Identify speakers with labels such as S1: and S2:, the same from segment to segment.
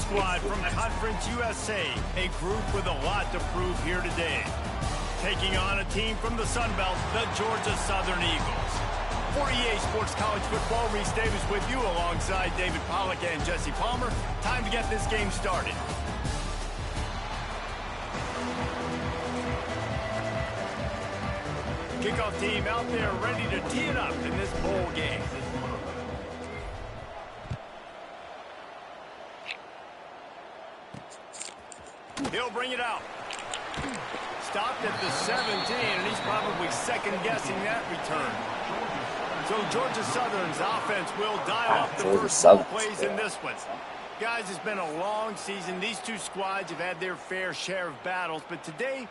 S1: squad from Conference USA, a group with a lot to prove here today. Taking on a team from the Sun Belt, the Georgia Southern Eagles. For EA Sports College Football, Reese Davis with you alongside David Pollack and Jesse Palmer. Time to get this game started. Kickoff team out there ready to tee it up in this bowl game. He'll bring it out. Stopped at the 17, and he's probably second-guessing that return. So Georgia Southern's offense will dial up the first couple plays in this one. Guys, it's been a long season. These two squads have had their fair share of battles, but today,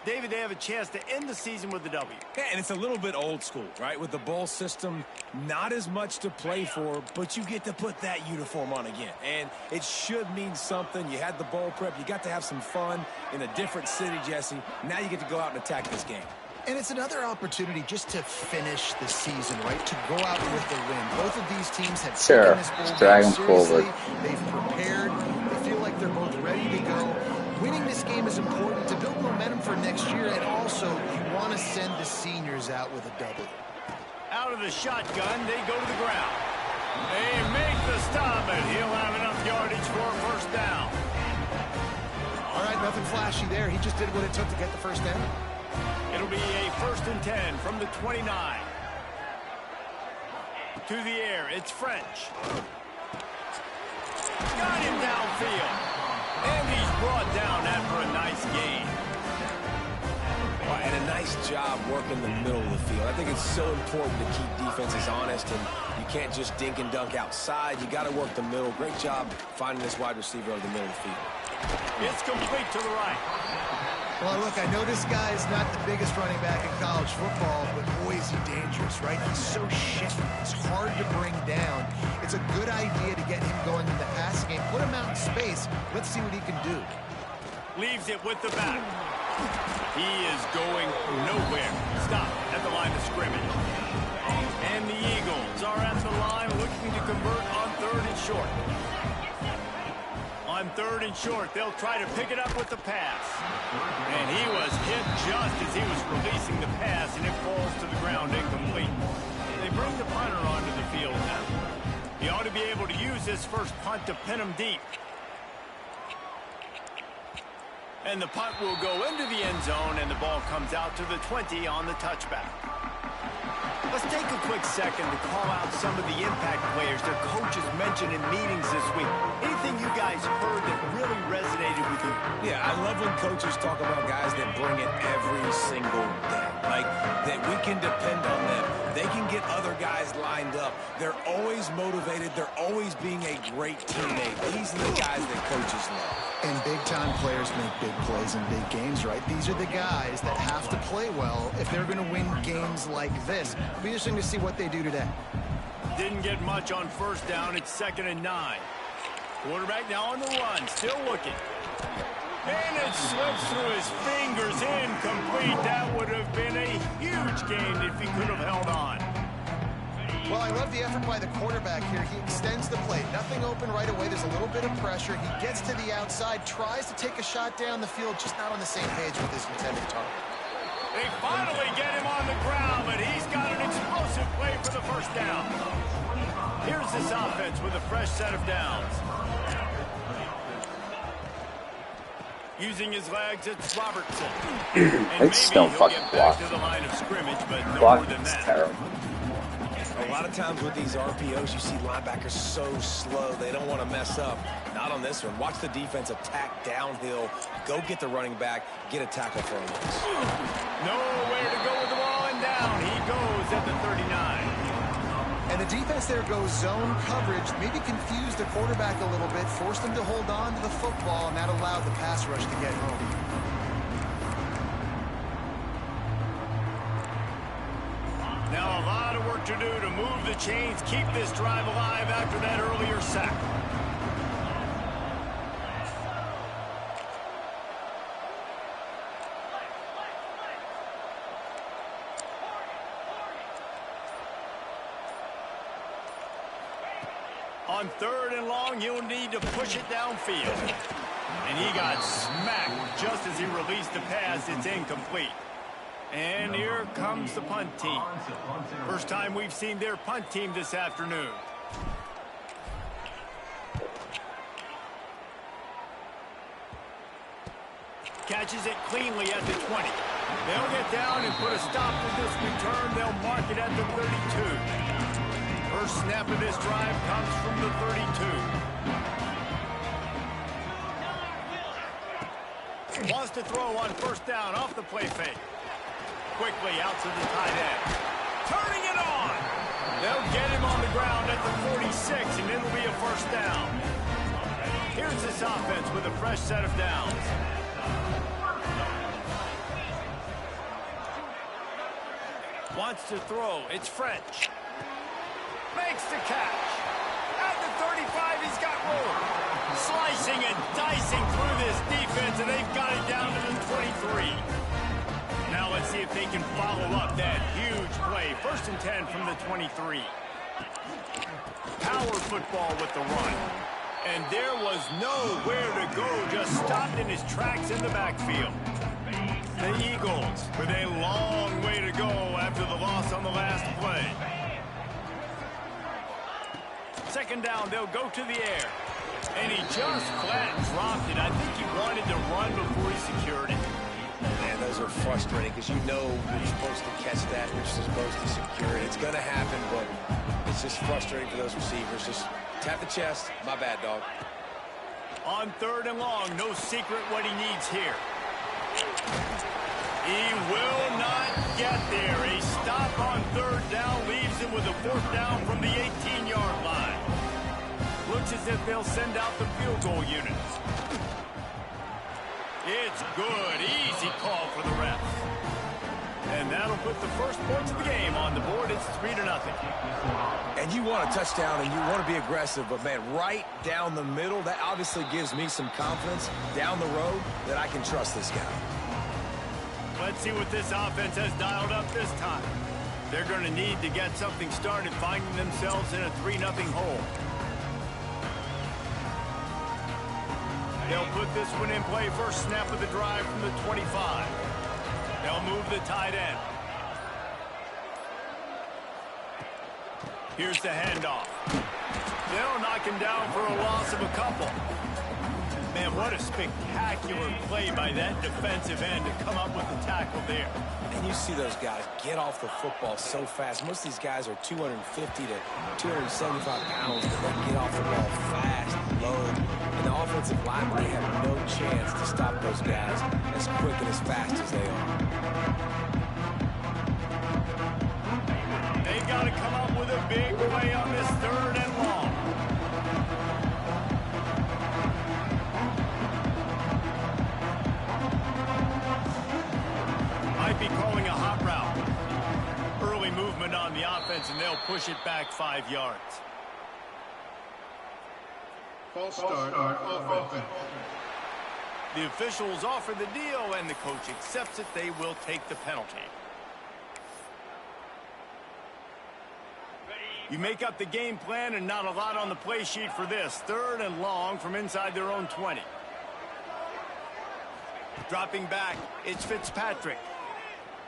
S1: David, they have a chance to end the season with a W.
S2: Yeah, and it's a little bit old school, right? With the bowl system, not as much to play for, but you get to put that uniform on again. And it should mean something. You had the bowl prep. You got to have some fun in a different city, Jesse. Now you get to go out and attack this game.
S3: And it's another opportunity just to finish the season, right? To go out with the win. Both of these teams have taken this bowl game seriously. They've prepared. They feel like they're both ready to go. Winning this game is important to build momentum for next year, and also you want to send the seniors out with a W.
S1: Out of the shotgun, they go to the ground. They make the stop, and he'll have enough yardage for a first down.
S3: All right, nothing flashy there. He just did what it took to get the first down.
S1: It'll be a 1st and 10 from the 29. To the air, it's French. Got him downfield. And he's brought down after a nice gain.
S2: And a nice job working the middle of the field. I think it's so important to keep defenses honest, and you can't just dink and dunk outside. You got to work the middle. Great job finding this wide receiver over the middle of the field.
S1: It's complete to the right.
S3: Well, look, I know this guy is not the biggest running back in college football, but boy, is he dangerous, right? He's so shifty. It's hard to bring down. It's a good idea to get him going in the passing game. Put him out in space. Let's see what he can do.
S1: Leaves it with the back. He is going nowhere. Stop at the line of scrimmage. And the Eagles are at the line looking to convert on 3rd and short. On 3rd and short, they'll try to pick it up with the pass. And he was hit just as he was releasing the pass, and it falls to the ground incomplete. They bring the punter onto the field now. He ought to be able to use this first punt to pin him deep. And the punt will go into the end zone, and the ball comes out to the 20 on the touchback. Let's take a quick second to call out some of the impact players their coaches mentioned in meetings this week. Anything you guys heard that really resonated with you?
S2: Yeah, I love when coaches talk about guys that bring it every single day. Like, that we can depend on them. They can get other guys lined up. They're always motivated. They're always being a great teammate. These are the guys that coaches love.
S3: And big-time players make big plays in big games, right? These are the guys that have to play well if they're going to win games like this. It'll be interesting to see what they do today.
S1: Didn't get much on 1st down. It's 2nd and 9. Quarterback now on the run, still looking. And it slips through his fingers, incomplete. That would have been a huge gain if he could have held on.
S3: Well, I love the effort by the quarterback here. He extends the play. Nothing open right away. There's a little bit of pressure. He gets to the outside, tries to take a shot down the field, just not on the same page with his intended target.
S1: They finally get him on the ground, but he's got an explosive play for the first down. Here's this offense with a fresh set of downs. Using his legs, it's Robertson.
S4: I just don't fucking block.
S1: To the line of scrimmage, but no
S4: Block
S1: more than
S4: is
S1: that.
S4: terrible.
S2: A lot of times with these RPOs, you see linebackers so slow, they don't want to mess up. Not on this one. Watch the defense attack downhill, go get the running back, get a tackle for him.
S1: Nowhere to go with the ball, and down he goes at the 39.
S3: And the defense there goes zone coverage, maybe confused the quarterback a little bit, forced him to hold on to the football, and that allowed the pass rush to get home.
S1: Now a lot of work to do to move the chains, keep this drive alive after that earlier sack. On 3rd and long, he'll need to push it downfield. And he got smacked just as he released the pass. It's incomplete. And here comes the punt team. First time we've seen their punt team this afternoon. Catches it cleanly at the 20. They'll get down and put a stop to this return. They'll mark it at the 32. First snap of this drive comes from the 32. Wants to throw on 1st down off the play fake. Quickly out to the tight end. Turning it on. They'll get him on the ground at the 46, and it'll be a 1st down. Here's this offense with a fresh set of downs. Wants to throw. It's French. Makes the catch. At the 35, he's got room. Slicing and dicing through this defense, and they've got it down to the 23. Now let's see if they can follow up that huge play. 1st and 10 from the 23. Power football with the run. And there was nowhere to go, just stopped in his tracks in the backfield. The Eagles with a long way to go after the loss on the last play. 2nd down, they'll go to the air. And he just flat dropped it. I think he wanted to run before he secured it.
S2: Man, those are frustrating because you know you're supposed to catch that, you're supposed to secure it. It's going to happen, but it's just frustrating for those receivers. Just tap the chest. My bad, dog.
S1: On 3rd and long, no secret what he needs here. He will not get there. A stop on 3rd down leaves him with a 4th down from the 18-yard line. Looks as if they'll send out the field goal units. It's good. Easy call for the refs. And that'll put the first points of the game on the board. It's 3-0.
S2: And you want a touchdown and you want to be aggressive, but, man, right down the middle, that obviously gives me some confidence down the road that I can trust this guy.
S1: Let's see what this offense has dialed up this time. They're going to need to get something started, finding themselves in a 3-0 hole. They'll put this one in play. First snap of the drive from the 25. They'll move the tight end. Here's the handoff. They'll knock him down for a loss of a couple. Man, what a spectacular play by that defensive end to come up with the tackle there.
S2: And you see those guys get off the football so fast. Most of these guys are 250 to 275 pounds, but they get off the ball fast, low. And the offensive linemen, they have no chance to stop those guys as quick and as fast as they are.
S1: They got to come up with a big play on this 3rd and long. Might be calling a hot route. Early movement on the offense, and they'll push it back 5 yards.
S5: False start on offense.
S1: The officials offer the deal, and the coach accepts it. They will take the penalty. You make up the game plan, and not a lot on the play sheet for this. 3rd and long from inside their own 20. Dropping back, it's Fitzpatrick.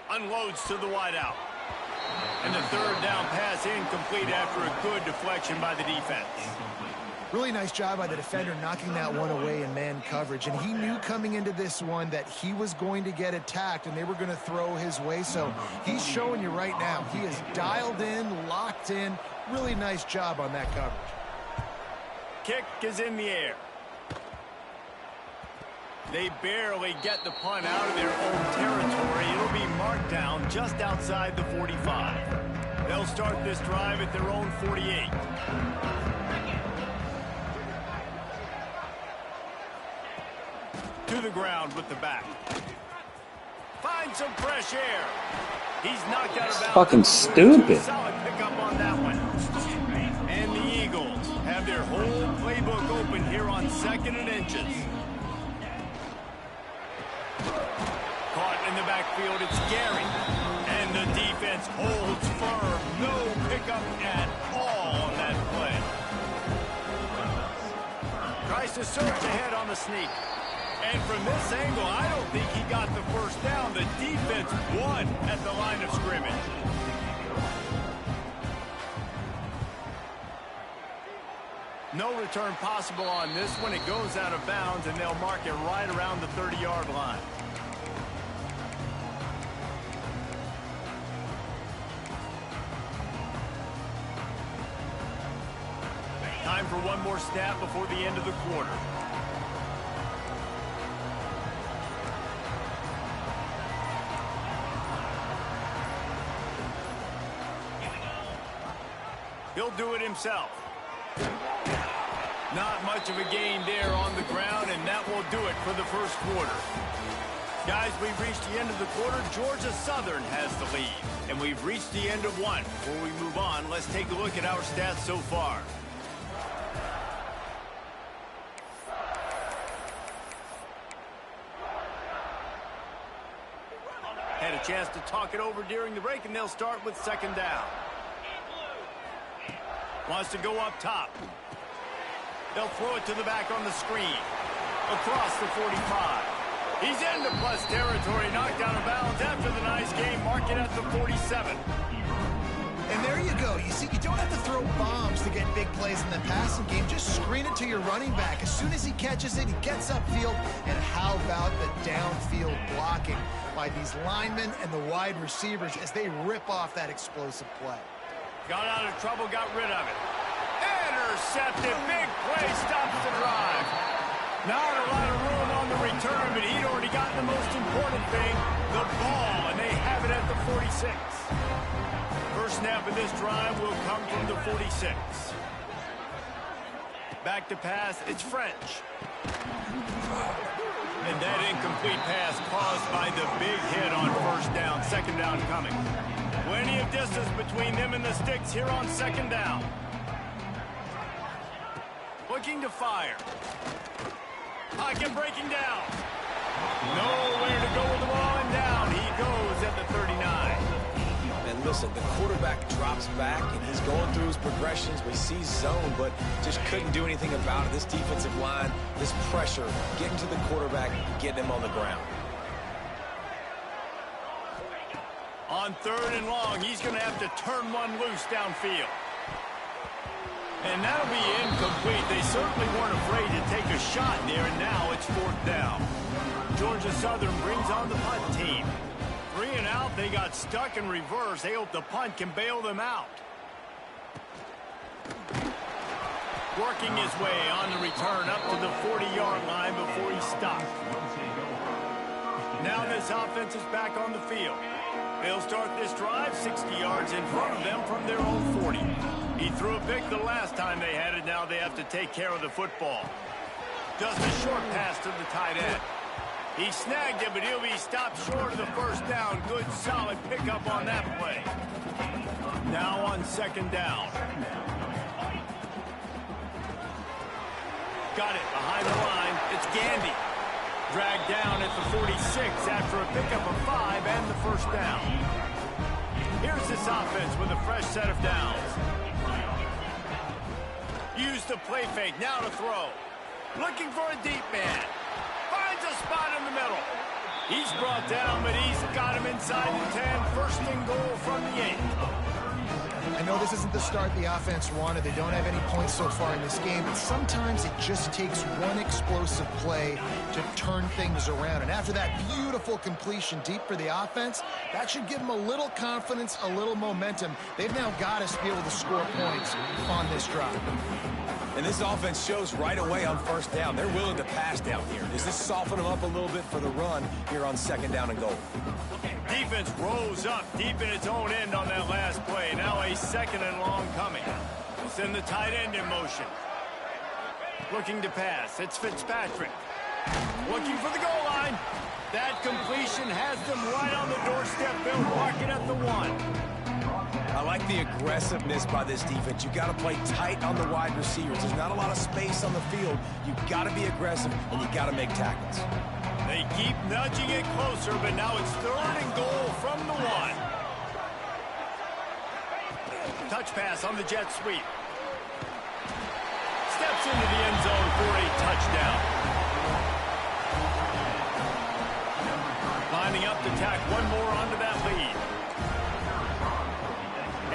S1: Unloads to the wideout. And the 3rd down pass incomplete after a good deflection by the defense.
S3: Really nice job by the defender knocking that one away in man coverage. And he knew coming into this one that he was going to get attacked and they were going to throw his way. So he's showing you right now. He is dialed in, locked in. Really nice job on that coverage.
S1: Kick is in the air. They barely get the punt out of their own territory. It'll be marked down just outside the 45. They'll start this drive at their own 48. To the ground with the back. Finds some fresh air. He's knocked out of bounds.
S4: Fucking stupid.
S1: Solid pickup on that one. And the Eagles have their whole playbook open here on 2nd and inches. Caught in the backfield, it's Gary. And the defense holds firm. No pickup at all on that play. to surge ahead on the sneak. And from this angle, I don't think he got the first down. The defense won at the line of scrimmage. No return possible on this one. It goes out of bounds, and they'll mark it right around the 30-yard line. Time for one more snap before the end of the quarter. He'll do it himself. Not much of a gain there on the ground, and that will do it for the first quarter. Guys, we've reached the end of the quarter. Georgia Southern has the lead, and we've reached the end of one. Before we move on, let's take a look at our stats so far. Had a chance to talk it over during the break, and they'll start with second down. Wants to go up top. They'll throw it to the back on the screen. Across the 45. He's into plus territory, knocked out of bounds after the nice game. Mark it at the 47.
S3: And there you go. You see, you don't have to throw bombs to get big plays in the passing game. Just screen it to your running back. As soon as he catches it, he gets upfield. And how about the downfield blocking by these linemen and the wide receivers as they rip off that explosive play.
S1: Got out of trouble, got rid of it. Intercepted, big play, stops the drive. Not a lot of room on the return, but he'd already gotten the most important thing, the ball, and they have it at the 46. First snap of this drive will come from the 46. Back to pass, it's French. And that incomplete pass caused by the big hit on first down, second down coming. Plenty of distance between them and the sticks here on second down. Looking to fire. Pocket breaking down. Nowhere to go with the ball, and down he goes at the 39.
S2: And listen, the quarterback drops back, and he's going through his progressions. We see zone, but just couldn't do anything about it. This defensive line, this pressure, getting to the quarterback, getting him on the ground.
S1: On third and long, he's going to have to turn one loose downfield. And that'll be incomplete. They certainly weren't afraid to take a shot there, and now it's fourth down. Georgia Southern brings on the punt team. 3 and out, they got stuck in reverse. They hope the punt can bail them out. Working his way on the return up to the 40-yard line before he stopped. Now this offense is back on the field. They'll start this drive 60 yards in front of them from their own 40. He threw a pick the last time they had it. Now they have to take care of the football. Just a short pass to the tight end. He snagged it, but he'll be stopped short of the first down. Good, solid pickup on that play. Now on second down. Got it behind the line. It's Gandy. Dragged down at the 46 after a pickup of 5 and the first down. Here's this offense with a fresh set of downs. Use the play fake, now to throw. Looking for a deep man. Finds a spot in the middle. He's brought down, but he's got him inside the 10. First and goal from the 8.
S3: I know this isn't the start the offense wanted. They don't have any points so far in this game, but sometimes it just takes one explosive play to turn things around. And after that beautiful completion deep for the offense, that should give them a little confidence, a little momentum. They've now got us to be able to score points on this drive.
S2: And this offense shows right away on first down. They're willing to pass down here. Does this soften them up a little bit for the run here on second down and goal?
S1: Defense rose up deep in its own end on that last play. Now a second and long coming. We'll send the tight end in motion. Looking to pass. It's Fitzpatrick. Looking for the goal line. That completion has them right on the doorstep. They'll mark it at the 1.
S2: I like the aggressiveness by this defense. You've got to play tight on the wide receivers. There's not a lot of space on the field. You've got to be aggressive, and you've got to make tackles.
S1: They keep nudging it closer, but now it's third and goal from the 1. Touch pass on the jet sweep. Steps into the end zone for a touchdown. Lining up to tack one more onto that lead.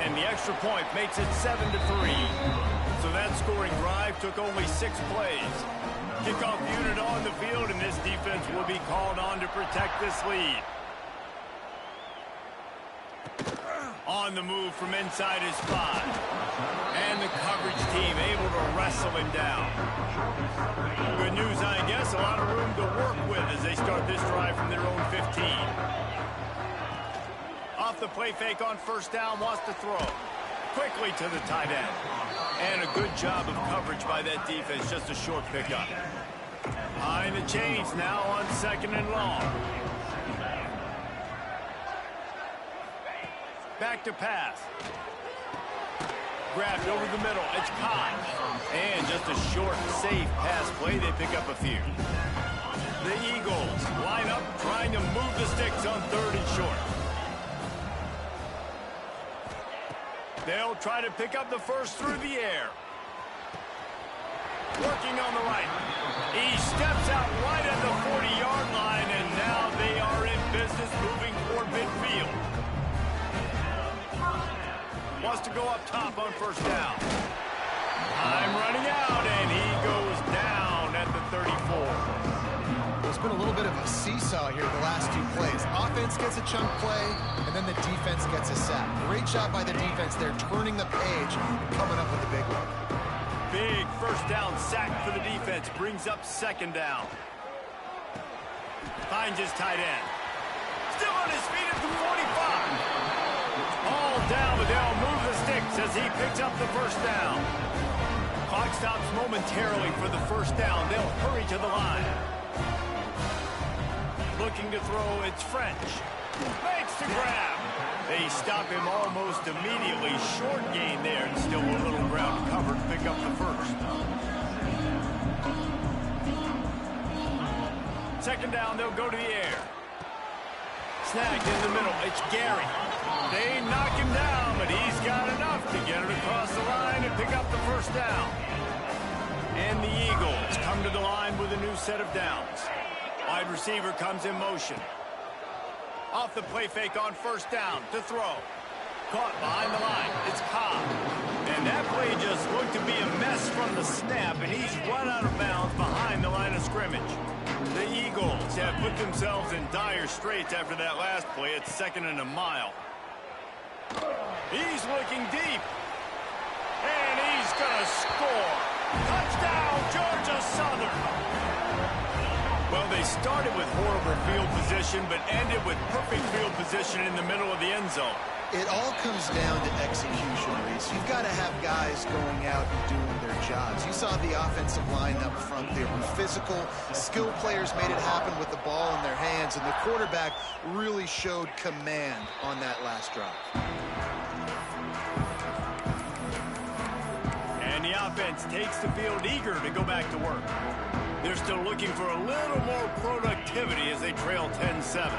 S1: And the extra point makes it 7-3. So that scoring drive took only 6 plays. Kickoff unit on the field, and this defense will be called on to protect this lead. On the move from inside his 5. And the coverage team able to wrestle him down. Good news, I guess, a lot of room to work with as they start this drive from their own 15. Off the play fake on first down, wants to throw. Quickly to the tight end. And a good job of coverage by that defense, just a short pickup. Behind the chains now on 2nd and long. Back to pass. Grabbed over the middle. It's caught. And just a short, safe pass play. They pick up a few. The Eagles line up trying to move the sticks on 3rd and short. They'll try to pick up the first through the air. Working on the right. He steps out right at the 40-yard line, and now they are in business moving toward midfield. Wants to go up top on first down. Time running out, and he goes down at the 34.
S3: There's been a little bit of a seesaw here the last 2 plays. Offense gets a chunk play, and then the defense gets a sack. Great job by the defense there, turning the page and coming up with the big one.
S1: Big first down sack for the defense. Brings up 2nd down. Finds his tight end. Still on his feet at the 45. All down, but they'll move the sticks as he picks up the first down. Clock stops momentarily for the first down. They'll hurry to the line. Looking to throw, it's French. Makes the grab. They stop him almost immediately. Short gain there, and still a little ground covered to pick up the first. 2nd down, they'll go to the air. Snagged in the middle, it's Gary. They knock him down, but he's got enough to get it across the line and pick up the first down. And the Eagles come to the line with a new set of downs. Wide receiver comes in motion. Off the play fake on first down to throw. Caught behind the line. It's Cobb. And that play just looked to be a mess from the snap, and he's run out of bounds behind the line of scrimmage. The Eagles have put themselves in dire straits after that last play. It's 2nd and a mile. He's looking deep. And he's going to score. Touchdown, Georgia Southern. Well, they started with horrible field position, but ended with perfect field position in the middle of the end zone.
S3: It all comes down to execution, Reese. You've got to have guys going out and doing their jobs. You saw the offensive line up front. They were physical. Skilled players made it happen with the ball in their hands, and the quarterback really showed command on that last drive.
S1: And the offense takes the field eager to go back to work. They're still looking for a little more productivity as they trail 10-7.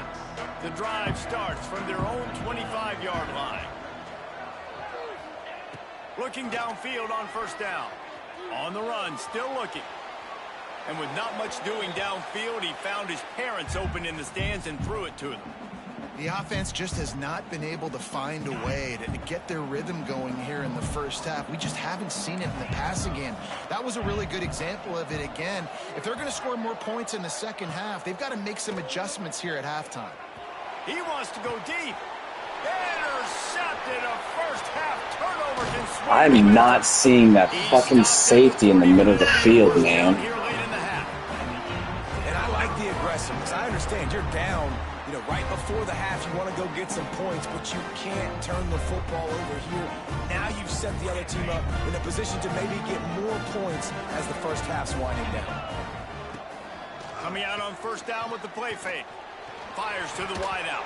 S1: The drive starts from their own 25-yard line. Looking downfield on first down. On the run, still looking. And with not much doing downfield, he found his parents open in the stands and threw it to them.
S3: The offense just has not been able to find a way to get their rhythm going here in the first half. We just haven't seen it in the passing game. That was a really good example of it again. If they're going to score more points in the second half, they've got to make some adjustments here at halftime.
S1: He wants to go deep. Intercepted. A first half turnover can swing.
S4: I'm not seeing that fucking safety in the middle of the field, man.
S1: Here late in the half.
S2: And I like the aggressiveness. I understand you're down. Right before the half, you want to go get some points, but you can't turn the football over here. Now you've set the other team up in a position to maybe get more points as the first half's winding down.
S1: Coming out on first down with the play fake. Fires to the wideout.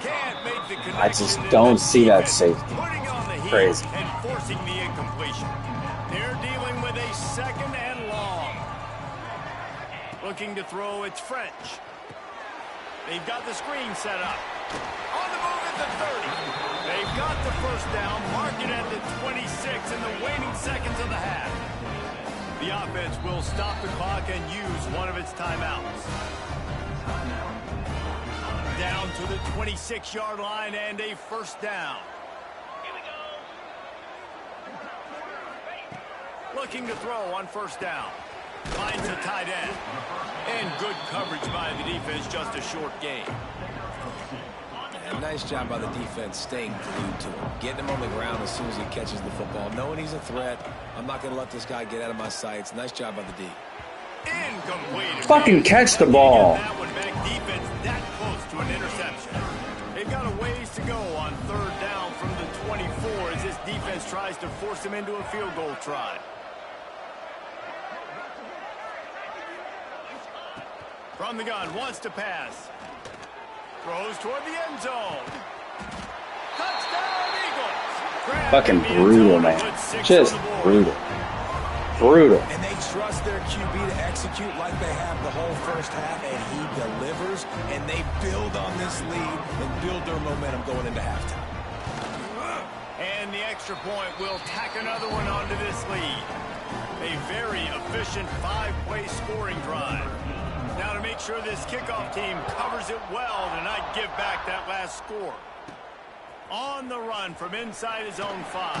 S1: Can't make the connection.
S4: I just don't see that safety.
S1: Putting on the heat
S4: Crazy.
S1: and forcing the incompletion. They're dealing with a 2nd and long. Looking to throw, it's French. They've got the screen set up. On the move at the 30. They've got the first down. Mark it at the 26 in the waning seconds of the half. The offense will stop the clock and use one of its timeouts. Down to the 26-yard line and a first down. Looking to throw on first down. Finds a tight end. And good coverage by the defense, just a short gain.
S2: And nice job by the defense staying glued to him. Getting him on the ground as soon as he catches the football. Knowing he's a threat, I'm not going to let this guy get out of my sights. Nice job by the D.
S1: Incomplete.
S4: Fucking catch the ball.
S1: That one back, defense that close to an interception. They've got a ways to go on third down from the 24 as this defense tries to force him into a field goal try. From the gun, wants to pass. Throws toward the end zone. Touchdown, Eagles.
S4: Fucking brutal, man. Just brutal. Brutal.
S2: And they trust their QB to execute like they have the whole first half, and he delivers, and they build on this lead and build their momentum going into halftime.
S1: And the extra point will tack another one onto this lead. A very efficient 5-play scoring drive. Now to make sure this kickoff team covers it well to not give back that last score. On the run from inside his own 5.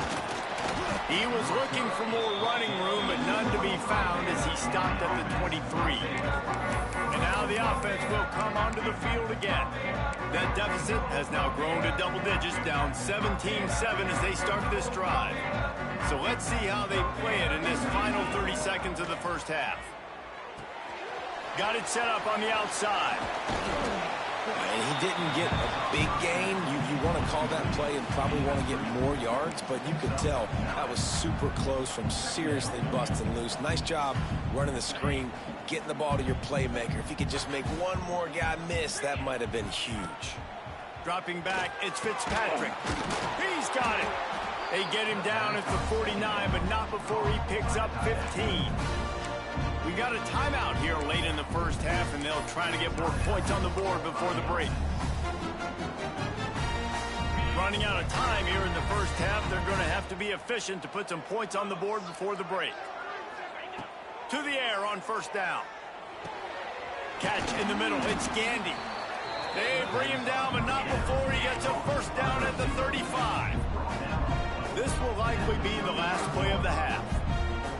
S1: He was looking for more running room, but none to be found as he stopped at the 23. And now the offense will come onto the field again. That deficit has now grown to double digits, down 17-7 as they start this drive. So let's see how they play it in this final 30 seconds of the first half. Got it set up on the outside.
S2: And he didn't get a big gain. You want to call that play and probably want to get more yards, but you could tell that was super close from seriously busting loose. Nice job running the screen, getting the ball to your playmaker. If he could just make one more guy miss, that might have been huge.
S1: Dropping back, it's Fitzpatrick. He's got it. They get him down at the 49, but not before he picks up 15. We got a timeout here late in the first half, and they'll try to get more points on the board before the break. Running out of time here in the first half, they're going to have to be efficient to put some points on the board before the break. To the air on first down. Catch in the middle, it's Gandy. They bring him down, but not before he gets a first down at the 35. This will likely be the last play of the half.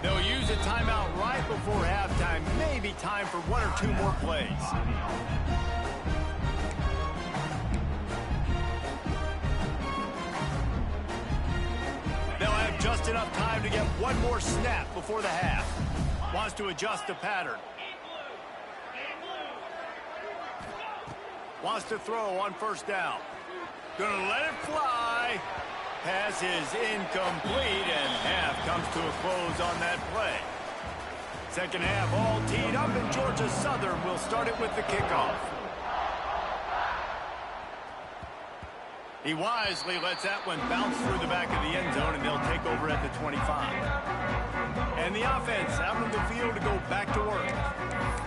S1: They'll use a timeout right before halftime. Maybe time for one or two more plays. They'll have just enough time to get one more snap before the half. Wants to adjust the pattern. Wants to throw on first down. Gonna let it fly. Pass is incomplete, and half comes to a close on that play. Second half all teed up, and Georgia Southern will start it with the kickoff. He wisely lets that one bounce through the back of the end zone, and they'll take over at the 25. And the offense out on the field to go back to work.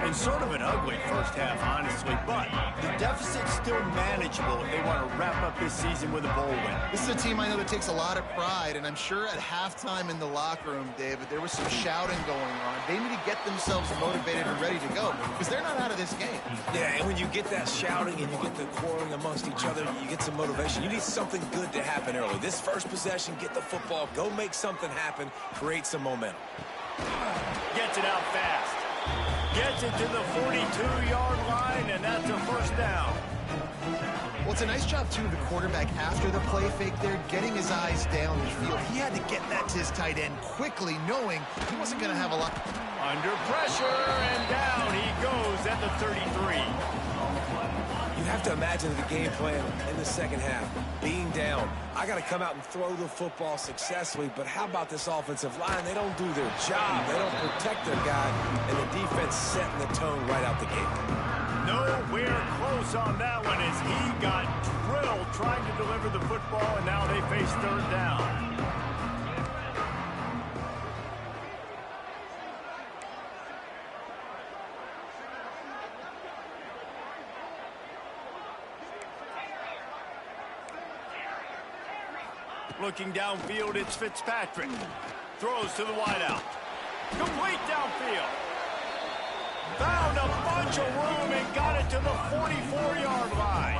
S1: And sort of an ugly first half, honestly, but the deficit's still manageable if they want to wrap up this season with a bowl win.
S3: This is a team I know that takes a lot of pride, and I'm sure at halftime in the locker room, David, there was some shouting going on. They need to get themselves motivated and ready to go because they're not out of this game.
S2: Yeah, and when you get that shouting and you get the quarreling amongst each other, you get some motivation. You need something good to happen early. This first possession, get the football, go make something happen, create some momentum.
S1: Gets it out fast. Gets it to the 42-yard line, and that's a first down.
S3: Well, it's a nice job, too, of the quarterback after the play fake there, getting his eyes down the field. He had to get that to his tight end quickly, knowing he wasn't going to have a lot.
S1: Under pressure, and down he goes at the 33.
S2: You have to imagine the game plan in the second half. Being down, I got to come out and throw the football successfully, but how about this offensive line? They don't do their job. They don't protect their guy, and the defense setting the tone right out the gate.
S1: Nowhere close on that one as he got drilled trying to deliver the football, and now they face third down. Looking downfield, it's Fitzpatrick. Throws to the wideout. Complete downfield. Found a bunch of room and got it to the 44-yard line.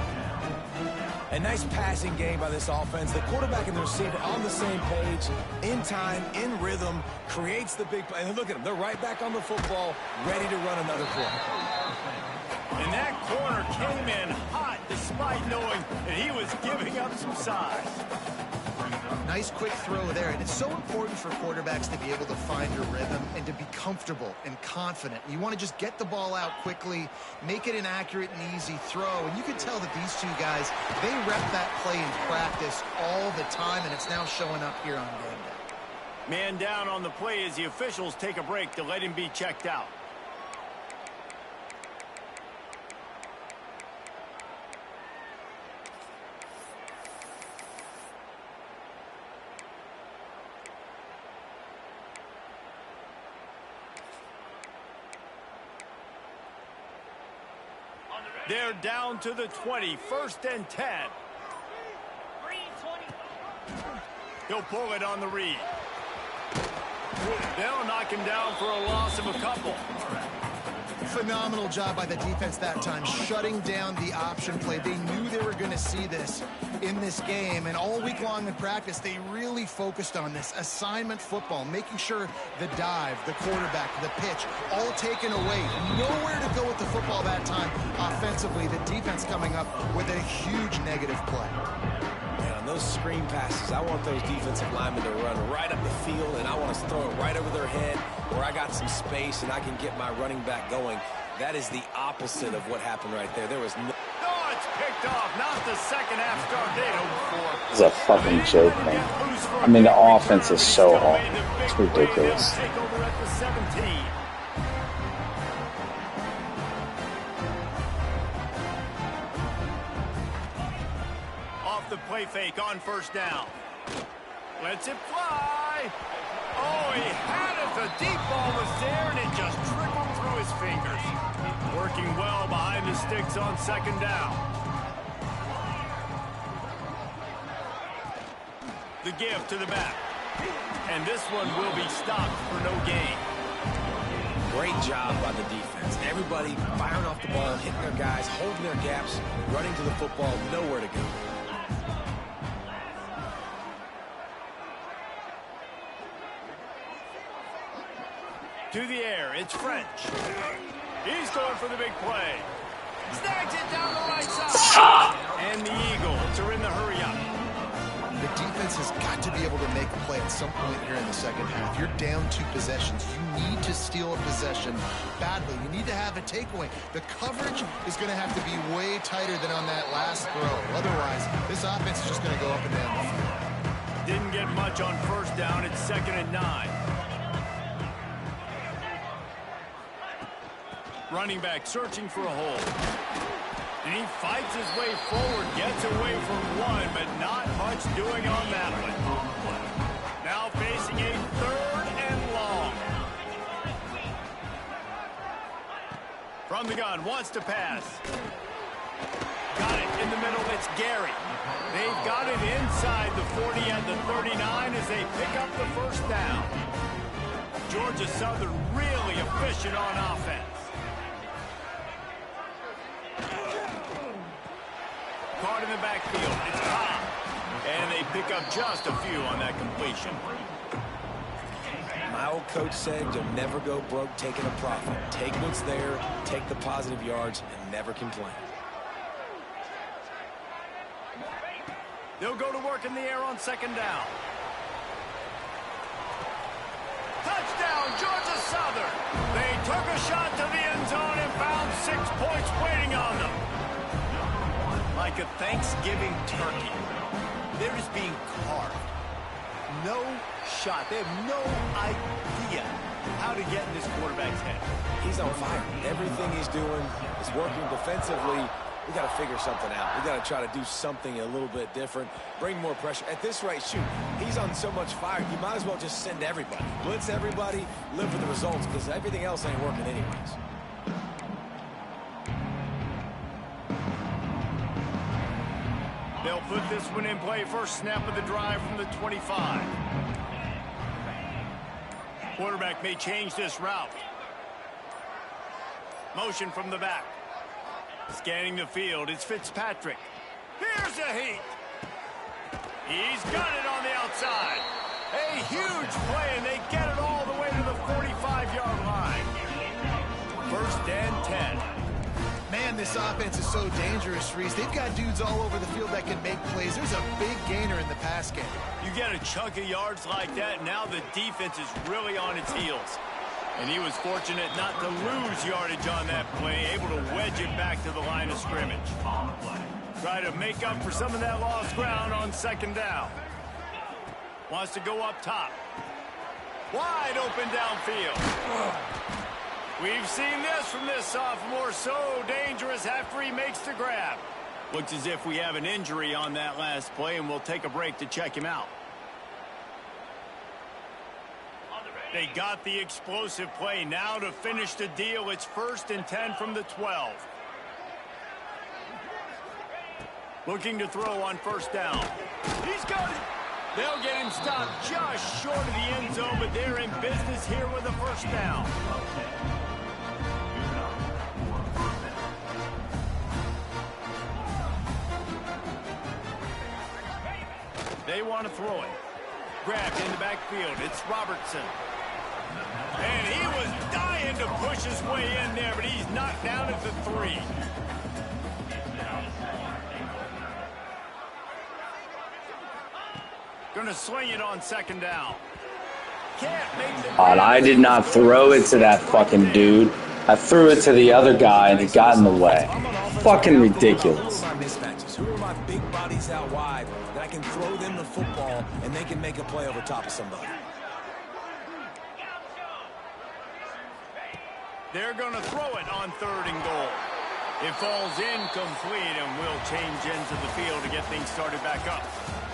S2: A nice passing game by this offense. The quarterback and the receiver on the same page, in time, in rhythm, creates the big play. And look at them. They're right back on the football, ready to run another play.
S1: And that corner came in hot despite knowing that he was giving up some size.
S3: Nice quick throw there, and it's so important for quarterbacks to be able to find your rhythm and to be comfortable and confident. You want to just get the ball out quickly, make it an accurate and easy throw, and you can tell that these two guys, they rep that play in practice all the time, and it's now showing up here on game day.
S1: Man down on the play as the officials take a break to let him be checked out. They're down to the 20, 1st and 10. He'll pull it on the read. They'll knock him down for a loss of a couple.
S3: Phenomenal job by the defense that time, shutting down the option play. They knew they were going to see this in this game, and all week long in practice, they really focused on this assignment football, making sure the dive, the quarterback, the pitch, all taken away. Nowhere to go with the football that time offensively. The defense coming up with a huge negative play.
S2: And on those screen passes, I want those defensive linemen to run right up the field, and I want to throw it right over their head where I got some space and I can get my running back going. That is the opposite of what happened right there. There was no...
S1: Oh, it's picked off. Not the second half start they hoped for.
S4: It's a fucking joke, man. I mean, the offense is so awful. It's ridiculous.
S1: Take over at the 17. Off the play fake on 1st down. Lets it fly. Oh, he had it. The deep ball was there, and it just trickled through his fingers. Working well behind the sticks on 2nd down. The give to the back. And this one will be stopped for no gain.
S2: Great job by the defense. Everybody firing off the ball, hitting their guys, holding their gaps, running to the football, nowhere to go.
S1: To the air, it's French. He's going for the big play. Snags it down the right side. And the Eagles are in the hurry-up.
S3: The defense has got to be able to make a play at some point here in the second half. You're down 2 possessions. You need to steal a possession badly. You need to have a takeaway. The coverage is going to have to be way tighter than on that last throw. Otherwise, this offense is just going to go up and down the field.
S1: Didn't get much on 1st down. It's 2nd and 9. Running back searching for a hole. And he fights his way forward, gets away from one, but not much doing on that one. Now facing a 3rd and long. From the gun, wants to pass. Got it in the middle, it's Gary. They've got it inside the 40 at the 39 as they pick up the 1st down. Georgia Southern really efficient on offense. Caught in the backfield. It's Cobb. And they pick up just a few on that completion.
S2: My old coach said you'll never go broke taking a profit. Take what's there, take the positive yards, and never complain.
S1: They'll go to work in the air on 2nd down. Touchdown, Georgia Southern. They took a shot to the end zone and found 6 points waiting on them. Like a Thanksgiving turkey, they're just being carved. No shot. They have no idea how to get in this quarterback's head.
S2: He's on fire. Everything he's doing is working defensively. We got to figure something out. We got to try to do something a little bit different, bring more pressure. At this rate, shoot, he's on so much fire, you might as well just send everybody. Blitz everybody, live for the results, because everything else ain't working anyways.
S1: They'll put this one in play. 1st snap of the drive from the 25. Quarterback may change this route. Motion from the back. Scanning the field, it's Fitzpatrick. Here's a heat. He's got it on the outside. A huge play, and they get it all the way to the 45-yard line. 1st and 10.
S3: Man, this offense is so dangerous, Reese. They've got dudes all over the field that can make plays. There's a big gainer in the pass game.
S1: You get a chunk of yards like that, now the defense is really on its heels. And he was fortunate not to lose yardage on that play, able to wedge it back to the line of scrimmage. Try to make up for some of that lost ground on 2nd down. Wants to go up top. Wide open downfield. We've seen this from this sophomore, so dangerous after he makes the grab. Looks as if we have an injury on that last play, and we'll take a break to check him out. They got the explosive play. Now to finish the deal, it's 1st and 10 from the 12. Looking to throw on 1st down. He's got it. They'll get him stopped just short of the end zone, but they're in business here with a 1st down. They want to throw it. Grabbed in the backfield. It's Robertson. And he was dying to push his way in there, but he's knocked down at the 3. Gonna swing it on 2nd down. Can't make the
S4: God, I did not throw it to that fucking dude. I threw it to the other guy, and he got in the way. Fucking ridiculous.
S2: Who are my big bodies out wide that I can throw them the football and they can make a play over top of somebody?
S1: They're going to throw it on 3rd and goal. It falls incomplete, and will change into the field to get things started back up.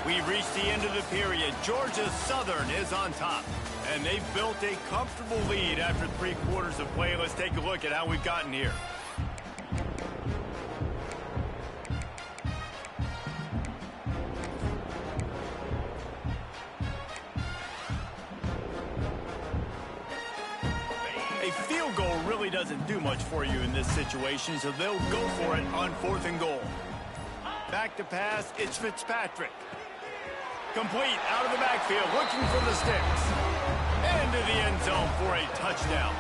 S1: We've reached the end of the period. Georgia Southern is on top, and they've built a comfortable lead after 3 quarters of play. Let's take a look at how we've gotten here. A field goal really doesn't do much for you in this situation, so they'll go for it on 4th and goal. Back to pass, it's Fitzpatrick. Complete out of the backfield, looking for the sticks. Into the end zone for a touchdown.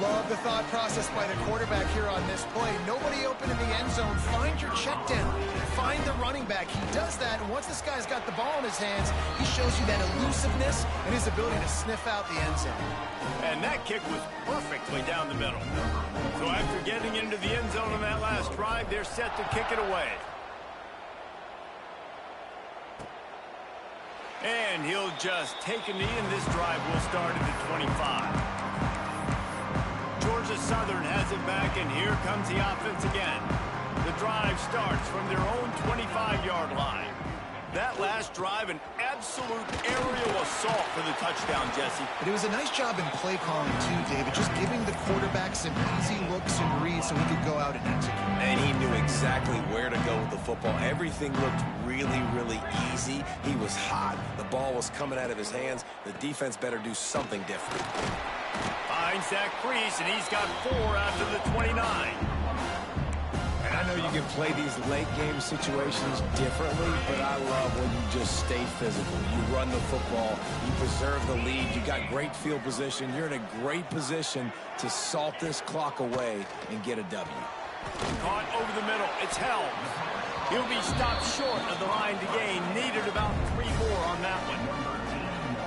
S3: Love the thought process by the quarterback here on this play. Nobody open in the end zone. Find your check down. Find the running back. He does that, and once this guy's got the ball in his hands, he shows you that elusiveness and his ability to sniff out the end zone.
S1: And that kick was perfectly down the middle. So after getting into the end zone on that last drive, they're set to kick it away. And he'll just take a knee, and this drive will start at the 25. Georgia Southern has it back, and here comes the offense again. The drive starts from their own 25-yard line. That last drive, an absolute aerial assault for the touchdown, Jesse.
S3: But it was a nice job in play calling, too, David. Just giving the quarterback some easy looks and reads so he could go out and execute.
S2: And he knew exactly where to go with the football. Everything looked really, really easy. He was hot. The ball was coming out of his hands. The defense better do something different.
S1: Finds that crease, and he's got 4 after the 29.
S2: And I know you can play these late game situations differently, but I love when you just stay physical. You run the football, you preserve the lead, you got great field position, you're in a great position to salt this clock away and get a W.
S1: Caught over the middle, it's held. He'll be stopped short of the line to gain. Needed about 3 more on that one.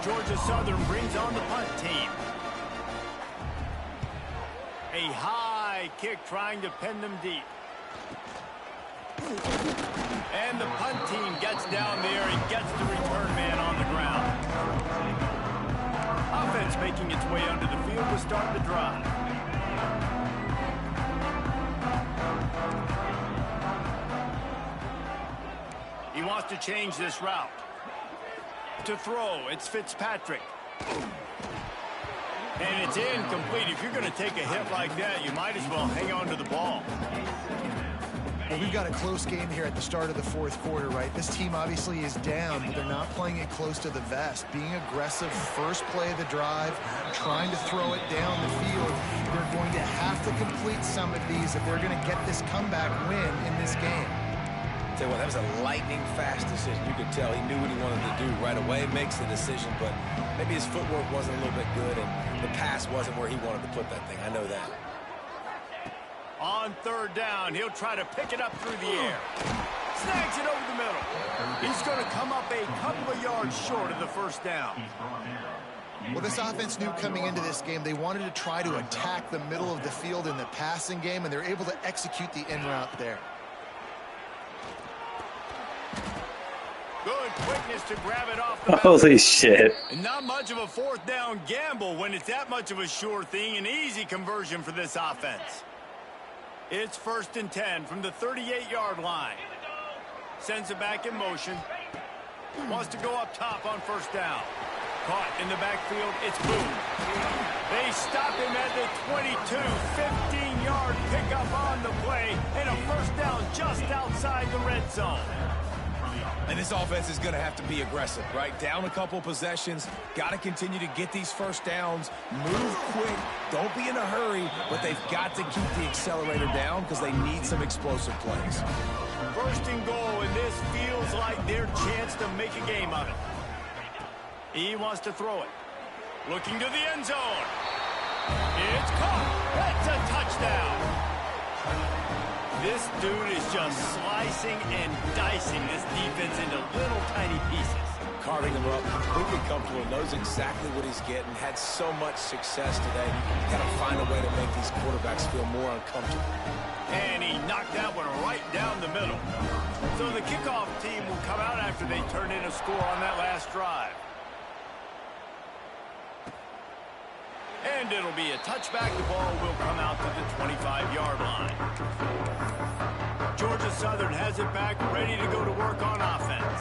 S1: Georgia Southern brings on the punt team. A high kick trying to pin them deep. And the punt team gets down there and gets the return man on the ground. Offense making its way under the field to start the drive. He wants to change this route. To throw, it's Fitzpatrick. And it's incomplete. If you're going to take a hit like that, you might as well hang on to the ball.
S3: Well, we've got a close game here at the start of the fourth quarter, right? This team obviously is down, but they're not playing it close to the vest. Being aggressive, first play of the drive, trying to throw it down the field. They're going to have to complete some of these if they're going to get this comeback win in this game.
S2: Tell you what, that was a lightning-fast decision. You could tell he knew what he wanted to do right away, makes the decision, but maybe his footwork wasn't a little bit good, and the pass wasn't where he wanted to put that thing. I know that.
S1: On third down, he'll try to pick it up through the air. Snags it over the middle. He's going to come up a couple of yards short of the first down.
S3: Well, this offense knew coming into this game they wanted to try to attack the middle of the field in the passing game, and they're able to execute the in route there.
S1: Good quickness to grab it off the back.
S4: Holy shit.
S1: And not much of a fourth down gamble when it's that much of a sure thing. An easy conversion for this offense. It's 1st and 10 from the 38-yard line. Sends it back in motion. Wants to go up top on first down. Caught in the backfield. It's Boone. They stop him at the 22. 15-yard pickup on the play. And a first down just outside the red zone.
S2: And this offense is going to have to be aggressive, right? Down a couple possessions. Got to continue to get these first downs. Move quick. Don't be in a hurry. But they've got to keep the accelerator down because they need some explosive plays.
S1: 1st and goal, and this feels like their chance to make a game of it. He wants to throw it. Looking to the end zone. It's caught. That's a touchdown. This dude is just slicing and dicing this defense into little tiny pieces.
S2: Carving them up, completely comfortable, knows exactly what he's getting, had so much success today. Got to find a way to make these quarterbacks feel more uncomfortable.
S1: And he knocked that one right down the middle. So the kickoff team will come out after they turn in a score on that last drive. And it'll be a touchback. The ball will come out to the 25-yard line. Georgia Southern has it back, ready to go to work on offense.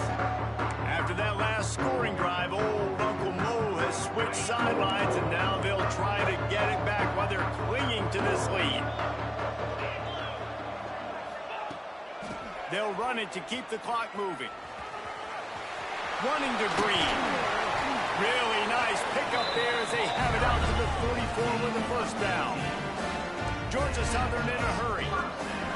S1: After that last scoring drive, old Uncle Mo has switched sidelines, and now they'll try to get it back while they're clinging to this lead. They'll run it to keep the clock moving. Running to Green. Really nice pickup there as they have it out to the 44 with the first down. Georgia Southern in a hurry.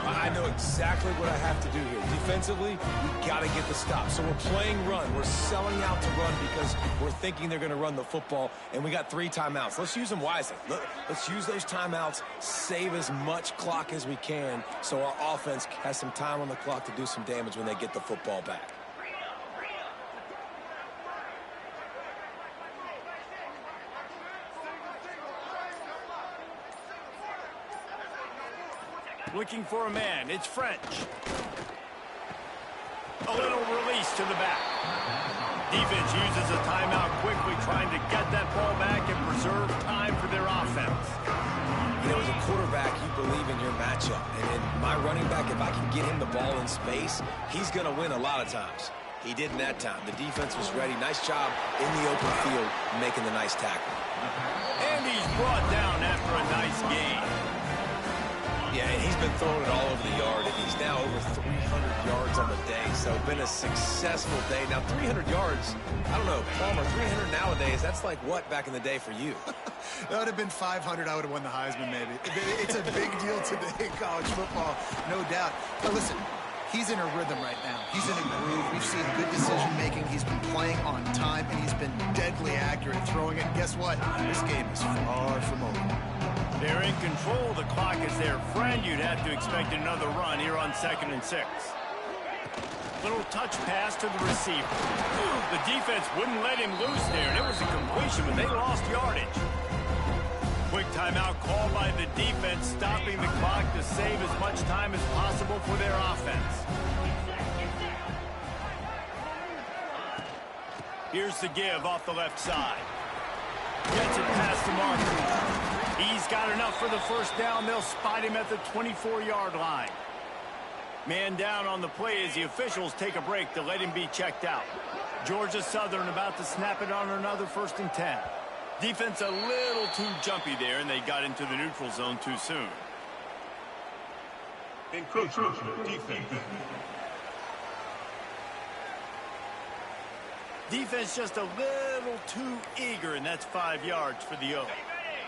S2: I know exactly what I have to do here. Defensively, we got to get the stop. So we're playing run. We're selling out to run because we're thinking they're going to run the football, and we got 3 timeouts. Let's use them wisely. Let's use those timeouts, save as much clock as we can so our offense has some time on the clock to do some damage when they get the football back.
S1: Looking for a man. It's French. A little release to the back. Defense uses a timeout quickly, trying to get that ball back and preserve time for their offense.
S2: You know, as a quarterback, you believe in your matchup. And in my running back, if I can get him the ball in space, he's going to win a lot of times. He did in that time. The defense was ready. Nice job in the open field making the nice tackle.
S1: And he's brought down after a nice gain.
S2: Yeah, and he's been throwing it all over the yard, and he's now over 300 yards on the day. So been a successful day. Now, 300 yards, I don't know, Palmer, 300 nowadays, that's like what back in the day for you?
S3: That would have been 500. I would have won the Heisman, maybe. It's a big deal today in college football, no doubt. But listen, he's in a rhythm right now. He's in a groove. We've seen good decision-making. He's been playing on time, and he's been deadly accurate throwing it. And guess what? This game is far from over.
S1: They're in control. The clock is their friend. You'd have to expect another run here on 2nd and 6. Little touch pass to the receiver. The defense wouldn't let him loose there, and it was a completion, but they lost yardage. Quick timeout called by the defense, stopping the clock to save as much time as possible for their offense. Here's the give off the left side. Gets it past the marker. He's got enough for the first down. They'll spot him at the 24-yard line. Man down on the play as the officials take a break to let him be checked out. Georgia Southern about to snap it on another 1st and 10. Defense a little too jumpy there, and they got into the neutral zone too soon.
S5: Encroachment defense.
S1: Defense just a little too eager, and that's 5 yards for the O.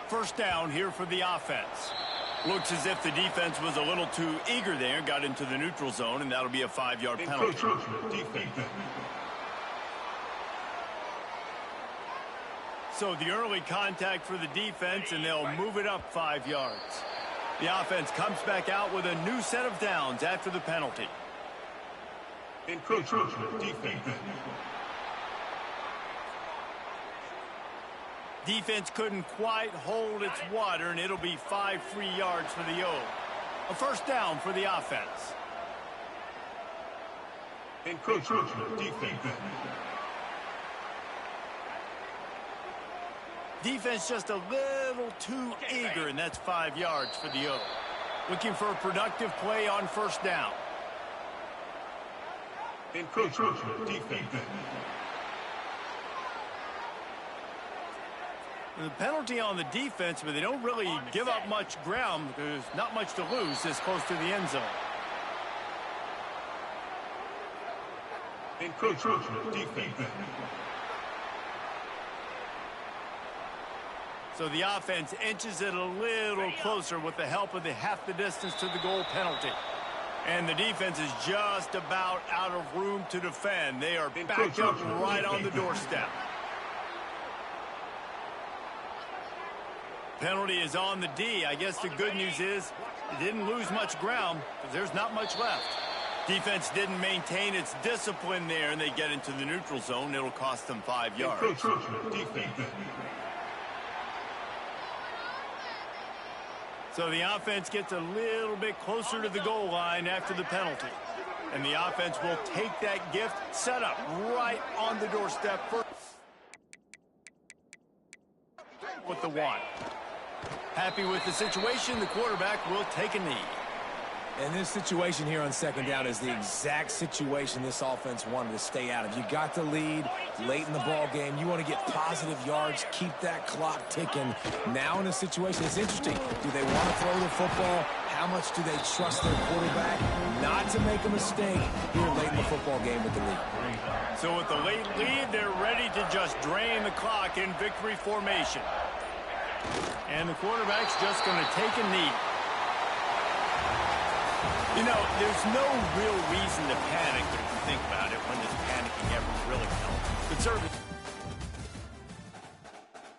S1: First down here for the offense. Looks as if the defense was a little too eager there, got into the neutral zone, and that'll be a 5-yard penalty.
S5: Encroachment defense.
S1: So the early contact for the defense, and they'll move it up 5 yards. The offense comes back out with a new set of downs after the penalty.
S5: Encroachment defense.
S1: Defense couldn't quite hold its water, and it'll be 5 free yards for the O. A first down for the offense.
S5: Encroachment defense.
S1: Defense just a little too eager, and that's 5 yards for the O. Looking for a productive play on first down.
S5: Encroachment defense.
S1: The penalty on the defense, but they don't really give up much ground. There's not much to lose this close to the end zone.
S5: Encroachment defense.
S1: So the offense inches it a little closer with the help of the half the distance to the goal penalty. And the defense is just about out of room to defend. They are backed up right on the doorstep. Penalty is on the D. I guess the good news is it didn't lose much ground, but there's not much left. Defense didn't maintain its discipline there, and they get into the neutral zone. It'll cost them 5 yards.
S5: Encroachment defense.
S1: So the offense gets a little bit closer to the goal line after the penalty. And the offense will take that gift, set up right on the doorstep first with the 1. Happy with the situation, the quarterback will take a knee.
S2: And this situation here on second down is the exact situation this offense wanted to stay out of. You got the lead late in the ball game. You want to get positive yards, keep that clock ticking. Now in a situation, it's interesting. Do they want to throw the football? How much do they trust their quarterback not to make a mistake here late in the football game with the lead?
S1: So with the late lead, they're ready to just drain the clock in victory formation. And the quarterback's just going to take a knee. You know, there's no real reason to panic, but if you think about it, when does panicking ever really help? Good service.